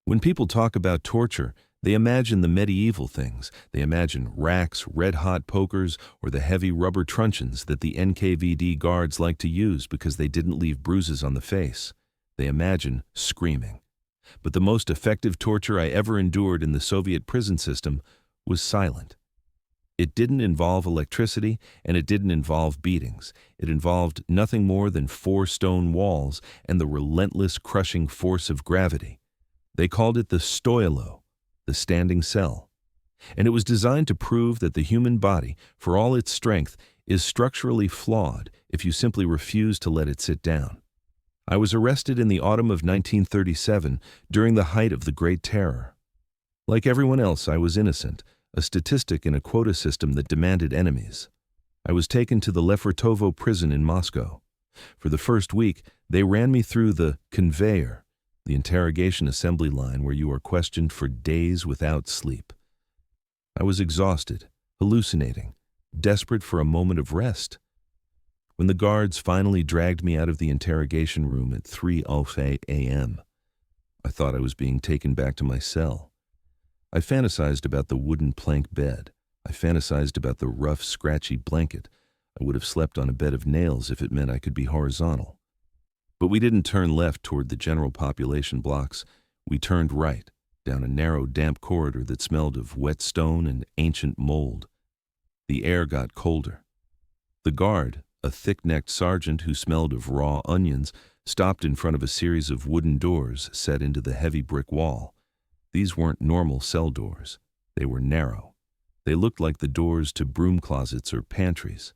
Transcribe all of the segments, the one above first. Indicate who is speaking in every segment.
Speaker 1: When people talk about torture, they imagine the medieval things. They imagine racks, red-hot pokers, or the heavy rubber truncheons that the NKVD guards like to use because they didn't leave bruises on the face. They imagine screaming. But the most effective torture I ever endured in the Soviet prison system was silent. It didn't involve electricity, and it didn't involve beatings. It involved nothing more than 4 stone walls and the relentless crushing force of gravity. They called it the stoilo, the standing cell. And it was designed to prove that the human body, for all its strength, is structurally flawed if you simply refuse to let it sit down. I was arrested in the autumn of 1937 during the height of the Great Terror. Like everyone else, I was innocent, a statistic in a quota system that demanded enemies. I was taken to the Lefortovo prison in Moscow. For the first week, they ran me through the conveyor, the interrogation assembly line where you are questioned for days without sleep. I was exhausted, hallucinating, desperate for a moment of rest. When the guards finally dragged me out of the interrogation room at 3:08 a.m., I thought I was being taken back to my cell. I fantasized about the wooden plank bed. I fantasized about the rough, scratchy blanket. I would have slept on a bed of nails if it meant I could be horizontal. But we didn't turn left toward the general population blocks. We turned right, down a narrow, damp corridor that smelled of wet stone and ancient mold. The air got colder. The guard, a thick-necked sergeant who smelled of raw onions, stopped in front of a series of wooden doors set into the heavy brick wall. These weren't normal cell doors. They were narrow. They looked like the doors to broom closets or pantries.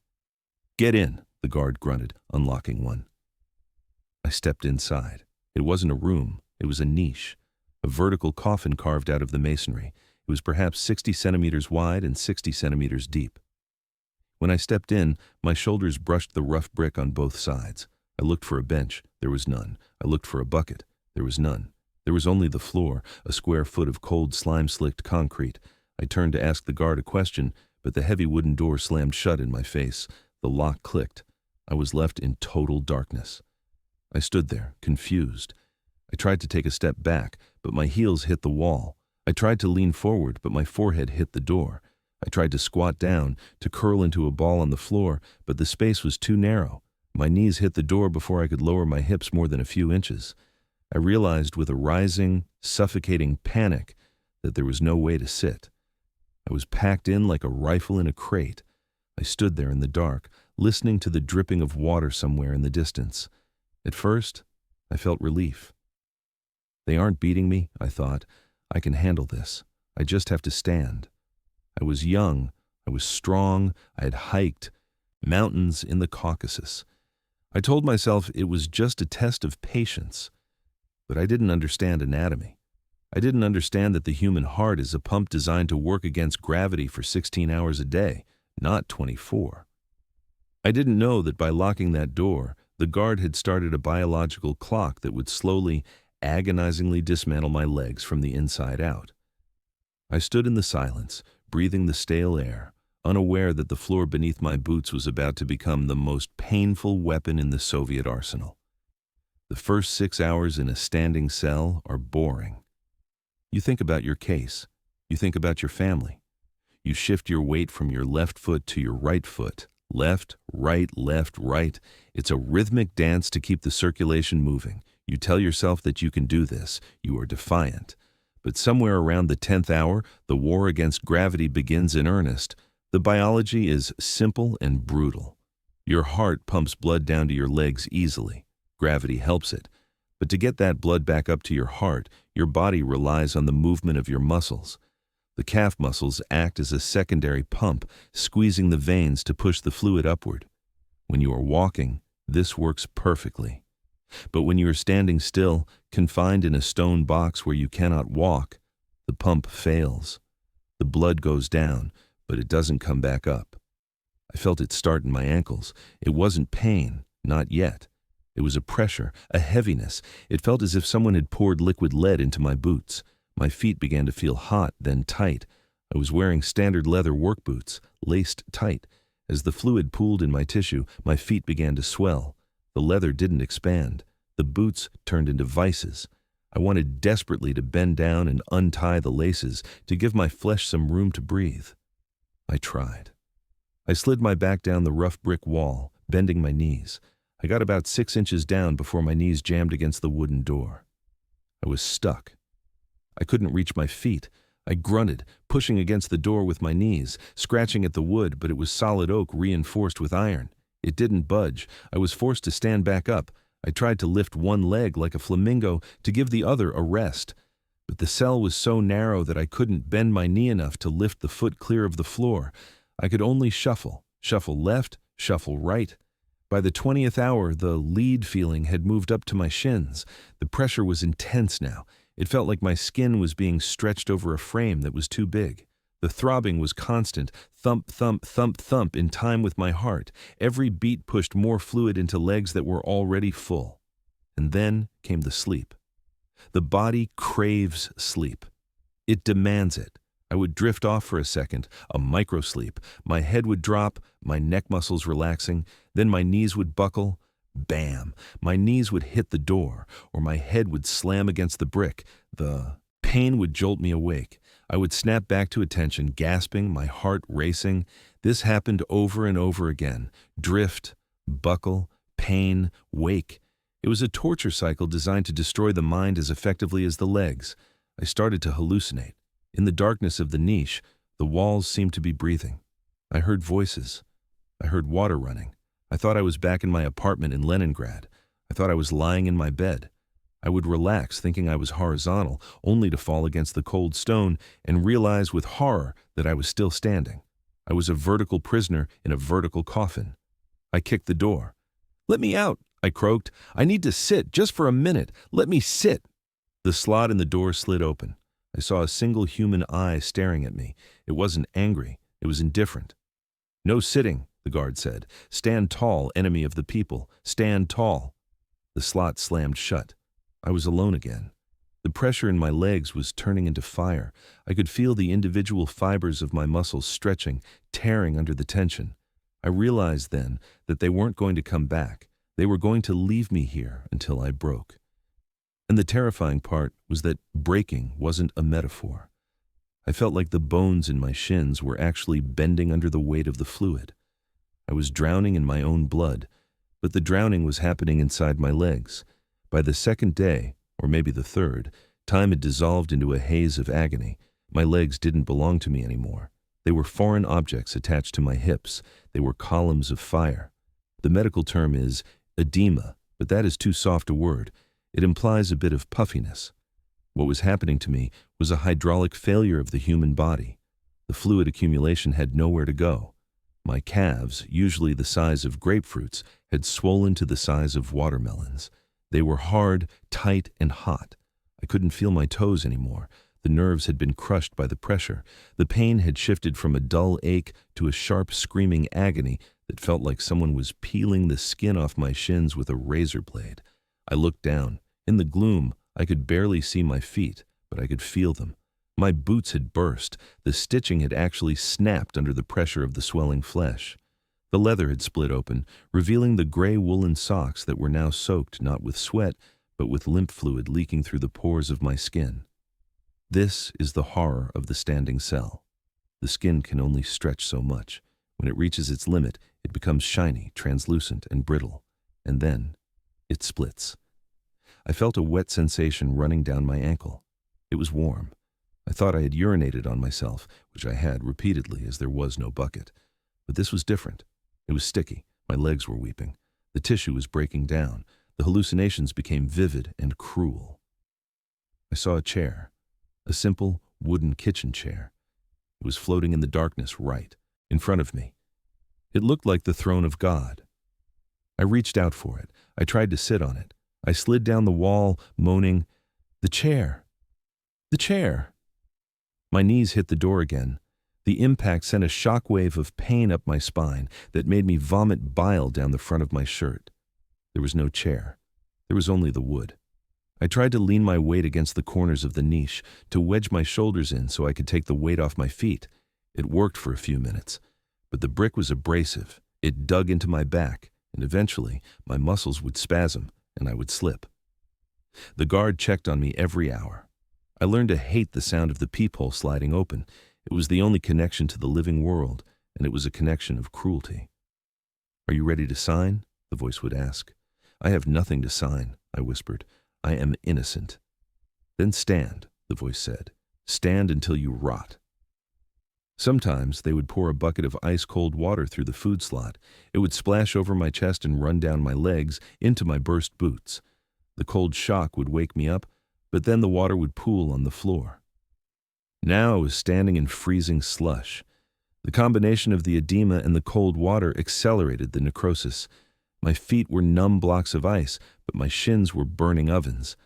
Speaker 1: "Get in," the guard grunted, unlocking one. I stepped inside. It wasn't a room. It was a niche, a vertical coffin carved out of the masonry. It was perhaps 60 centimeters wide and 60 centimeters deep. When I stepped in, my shoulders brushed the rough brick on both sides. I looked for a bench. There was none. I looked for a bucket. There was none. There was only the floor, a square foot of cold, slime-slicked concrete. I turned to ask the guard a question, but the heavy wooden door slammed shut in my face. The lock clicked. I was left in total darkness. I stood there, confused. I tried to take a step back, but my heels hit the wall. I tried to lean forward, but my forehead hit the door. I tried to squat down, to curl into a ball on the floor, but the space was too narrow. My knees hit the door before I could lower my hips more than a few inches. I realized with a rising, suffocating panic that there was no way to sit. I was packed in like a rifle in a crate. I stood there in the dark, listening to the dripping of water somewhere in the distance. At first, I felt relief. They aren't beating me, I thought. I can handle this. I just have to stand. I was young. I was strong. I had hiked mountains in the Caucasus. I told myself it was just a test of patience. But I didn't understand anatomy. I didn't understand that the human heart is a pump designed to work against gravity for 16 hours a day, not 24. I didn't know that by locking that door, the guard had started a biological clock that would slowly, agonizingly dismantle my legs from the inside out. I stood in the silence, breathing the stale air, unaware that the floor beneath my boots was about to become the most painful weapon in the Soviet arsenal. The first 6 hours in a standing cell are boring. You think about your case. You think about your family. You shift your weight from your left foot to your right foot. Left, right, left, right. It's a rhythmic dance to keep the circulation moving. You tell yourself that you can do this. You are defiant. But somewhere around the 10th hour, the war against gravity begins in earnest. The biology is simple and brutal. Your heart pumps blood down to your legs easily. Gravity helps it. But to get that blood back up to your heart, your body relies on the movement of your muscles. The calf muscles act as a secondary pump, squeezing the veins to push the fluid upward. When you are walking, this works perfectly. But when you are standing still, confined in a stone box where you cannot walk, the pump fails. The blood goes down, but it doesn't come back up. I felt it start in my ankles. It wasn't pain, not yet. It was a pressure, a heaviness. It felt as if someone had poured liquid lead into my boots. My feet began to feel hot, then tight. I was wearing standard leather work boots, laced tight. As the fluid pooled in my tissue, my feet began to swell. The leather didn't expand. The boots turned into vices. I wanted desperately to bend down and untie the laces to give my flesh some room to breathe. I tried. I slid my back down the rough brick wall, bending my knees. I got about 6 inches down before my knees jammed against the wooden door. I was stuck. I couldn't reach my feet. I grunted, pushing against the door with my knees, scratching at the wood, but it was solid oak reinforced with iron. It didn't budge. I was forced to stand back up. I tried to lift one leg like a flamingo to give the other a rest, but the cell was so narrow that I couldn't bend my knee enough to lift the foot clear of the floor. I could only shuffle left, shuffle right. By the 20th hour, the lead feeling had moved up to my shins. The pressure was intense now. It felt like my skin was being stretched over a frame that was too big. The throbbing was constant, thump, thump, thump, thump, in time with my heart. Every beat pushed more fluid into legs that were already full. And then came the sleep. The body craves sleep. It demands it. I would drift off for a second, a micro-sleep. My head would drop, my neck muscles relaxing. Then my knees would buckle. Bam! My knees would hit the door, or my head would slam against the brick. The pain would jolt me awake. I would snap back to attention, gasping, my heart racing. This happened over and over again. Drift, buckle, pain, wake. It was a torture cycle designed to destroy the mind as effectively as the legs. I started to hallucinate. In the darkness of the niche, the walls seemed to be breathing. I heard voices. I heard water running. I thought I was back in my apartment in Leningrad. I thought I was lying in my bed. I would relax, thinking I was horizontal, only to fall against the cold stone and realize with horror that I was still standing. I was a vertical prisoner in a vertical coffin. I kicked the door. "Let me out," I croaked. "I need to sit, just for a minute. Let me sit." The slot in the door slid open. I saw a single human eye staring at me. It wasn't angry. It was indifferent. "No sitting," the guard said. "Stand tall, enemy of the people. Stand tall." The slot slammed shut. I was alone again. The pressure in my legs was turning into fire. I could feel the individual fibers of my muscles stretching, tearing under the tension. I realized then that they weren't going to come back. They were going to leave me here until I broke. And the terrifying part was that breaking wasn't a metaphor. I felt like the bones in my shins were actually bending under the weight of the fluid. I was drowning in my own blood, but the drowning was happening inside my legs. By the second day, or maybe the third, time had dissolved into a haze of agony. My legs didn't belong to me anymore. They were foreign objects attached to my hips. They were columns of fire. The medical term is edema, but that is too soft a word. It implies a bit of puffiness. What was happening to me was a hydraulic failure of the human body. The fluid accumulation had nowhere to go. My calves, usually the size of grapefruits, had swollen to the size of watermelons. They were hard, tight, and hot. I couldn't feel my toes anymore. The nerves had been crushed by the pressure. The pain had shifted from a dull ache to a sharp, screaming agony that felt like someone was peeling the skin off my shins with a razor blade. I looked down. In the gloom, I could barely see my feet, but I could feel them. My boots had burst. The stitching had actually snapped under the pressure of the swelling flesh. The leather had split open, revealing the gray woolen socks that were now soaked not with sweat, but with lymph fluid leaking through the pores of my skin. This is the horror of the standing cell. The skin can only stretch so much. When it reaches its limit, it becomes shiny, translucent, and brittle. And then, it splits. I felt a wet sensation running down my ankle. It was warm. I thought I had urinated on myself, which I had repeatedly as there was no bucket. But this was different. It was sticky. My legs were weeping. The tissue was breaking down. The hallucinations became vivid and cruel. I saw a chair, a simple wooden kitchen chair. It was floating in the darkness right in front of me. It looked like the throne of God. I reached out for it. I tried to sit on it. I slid down the wall, moaning, "The chair! The chair!" My knees hit the door again. The impact sent a shockwave of pain up my spine that made me vomit bile down the front of my shirt. There was no chair. There was only the wood. I tried to lean my weight against the corners of the niche, to wedge my shoulders in so I could take the weight off my feet. It worked for a few minutes, but the brick was abrasive. It dug into my back, and eventually my muscles would spasm and I would slip. The guard checked on me every hour. I learned to hate the sound of the peephole sliding open. It was the only connection to the living world, and it was a connection of cruelty. "Are you ready to sign?" the voice would ask. "I have nothing to sign," I whispered. "I am innocent." "Then stand," the voice said. "Stand until you rot." Sometimes they would pour a bucket of ice-cold water through the food slot. It would splash over my chest and run down my legs into my burst boots. The cold shock would wake me up, but then the water would pool on the floor. Now I was standing in freezing slush. The combination of the edema and the cold water accelerated the necrosis. My feet were numb blocks of ice, but my shins were burning ovens.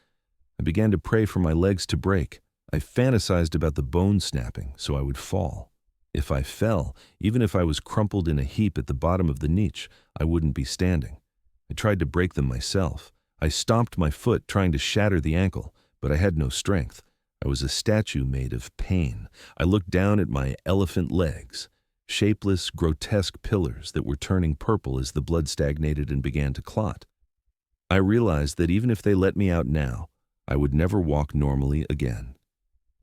Speaker 1: I began to pray for my legs to break. I fantasized about the bone snapping, so I would fall. If I fell, even if I was crumpled in a heap at the bottom of the niche, I wouldn't be standing. I tried to break them myself. I stomped my foot, trying to shatter the ankle, but I had no strength. I was a statue made of pain. I looked down at my elephant legs, shapeless, grotesque pillars that were turning purple as the blood stagnated and began to clot. I realized that even if they let me out now, I would never walk normally again.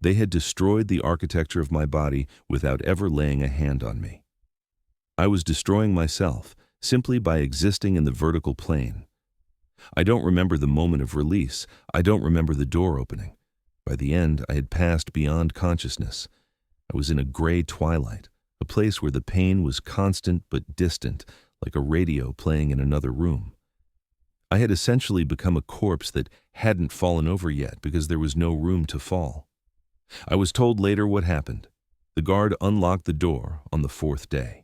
Speaker 1: They had destroyed the architecture of my body without ever laying a hand on me. I was destroying myself simply by existing in the vertical plane. I don't remember the moment of release. I don't remember the door opening. By the end, I had passed beyond consciousness. I was in a gray twilight, a place where the pain was constant but distant, like a radio playing in another room. I had essentially become a corpse that hadn't fallen over yet because there was no room to fall. I was told later what happened. The guard unlocked the door on the 4th day.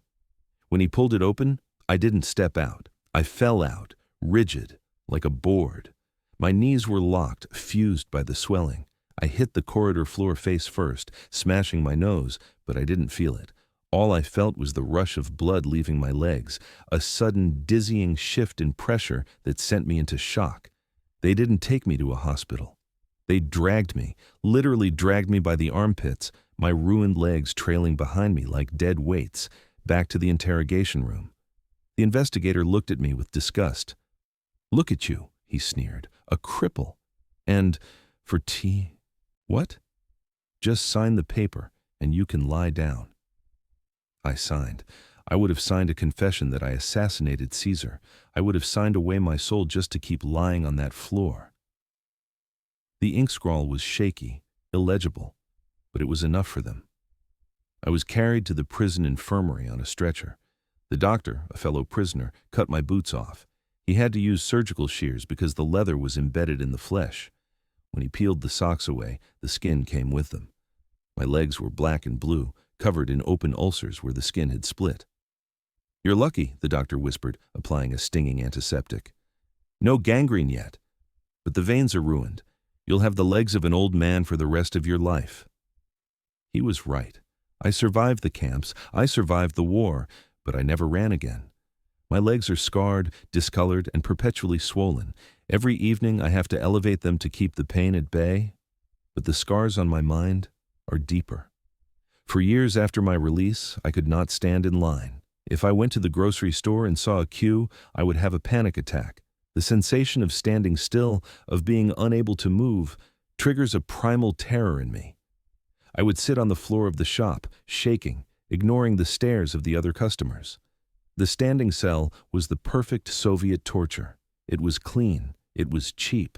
Speaker 1: When he pulled it open, I didn't step out. I fell out, rigid, like a board. My knees were locked, fused by the swelling. I hit the corridor floor face first, smashing my nose, but I didn't feel it. All I felt was the rush of blood leaving my legs, a sudden dizzying shift in pressure that sent me into shock. They didn't take me to a hospital. They dragged me, literally dragged me by the armpits, my ruined legs trailing behind me like dead weights, back to the interrogation room. The investigator looked at me with disgust. "Look at you," he sneered, "a cripple. And for tea, what? Just sign the paper and you can lie down." I signed. I would have signed a confession that I assassinated Caesar. I would have signed away my soul just to keep lying on that floor. The ink scrawl was shaky, illegible, but it was enough for them. I was carried to the prison infirmary on a stretcher. The doctor, a fellow prisoner, cut my boots off. He had to use surgical shears because the leather was embedded in the flesh. When he peeled the socks away, the skin came with them. My legs were black and blue, covered in open ulcers where the skin had split. "You're lucky," the doctor whispered, applying a stinging antiseptic. "No gangrene yet, but the veins are ruined. You'll have the legs of an old man for the rest of your life." He was right. I survived the camps, I survived the war, but I never ran again. My legs are scarred, discolored, and perpetually swollen. Every evening I have to elevate them to keep the pain at bay, but the scars on my mind are deeper. For years after my release, I could not stand in line. If I went to the grocery store and saw a queue, I would have a panic attack. The sensation of standing still, of being unable to move, triggers a primal terror in me. I would sit on the floor of the shop, shaking, ignoring the stares of the other customers. The standing cell was the perfect Soviet torture. It was clean. It was cheap.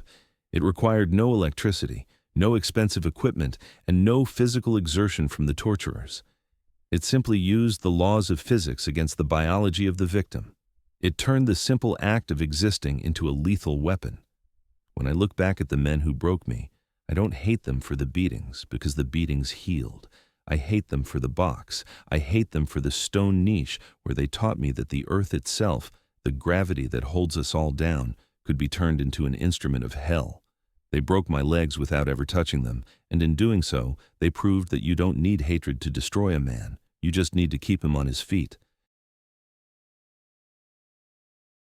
Speaker 1: It required no electricity, no expensive equipment, and no physical exertion from the torturers. It simply used the laws of physics against the biology of the victim. It turned the simple act of existing into a lethal weapon. When I look back at the men who broke me, I don't hate them for the beatings, because the beatings healed. I hate them for the box. I hate them for the stone niche where they taught me that the earth itself, the gravity that holds us all down, could be turned into an instrument of hell. They broke my legs without ever touching them, and in doing so, they proved that you don't need hatred to destroy a man. You just need to keep him on his feet.